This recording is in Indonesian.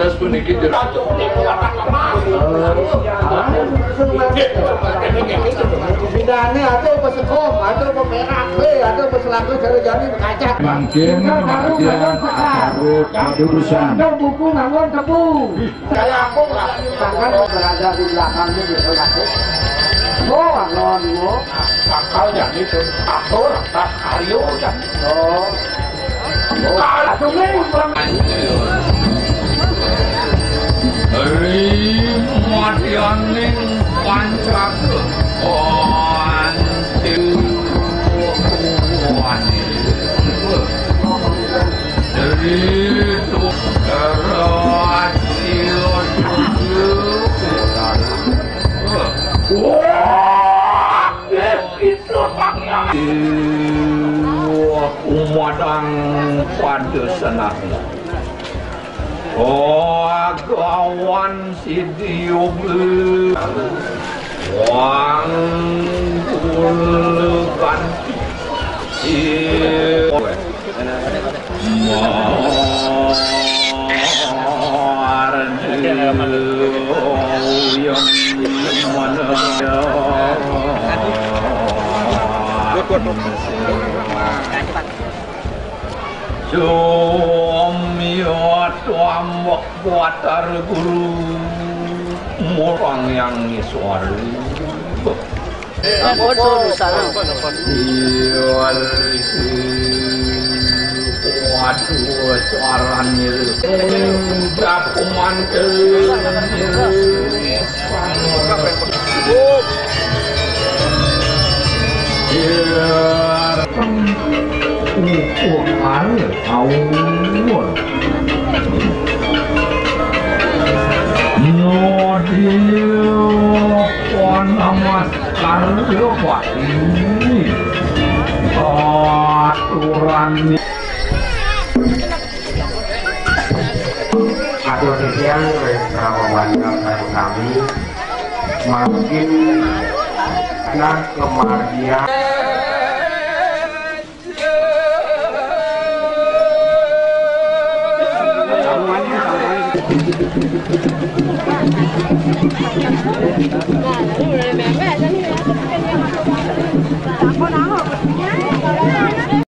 Wates puniki jelas. Pindahane atuh pesekop, atuh pemerak, atuh peselangku jari-jari kaca. Mungkin kemudian Tawur Padudusan. Buku nganggon tebu. Saya aku bahkan berada di belakangnya di belakang. Oh, anon mo. Akal jadi itu. Atur tak Karya dan. Oh. Atuh nih Madianing pancaku wani dari itu umadang Padudusan Agung. Oh, agawan si Umbul, wang pulkan si Tuambok buatar guru murang yang iswar. Waduh, suaran itu. Jakuman ke. Tawur. Nama Karya ini aturan Indonesia Banjar kami makin kemardian.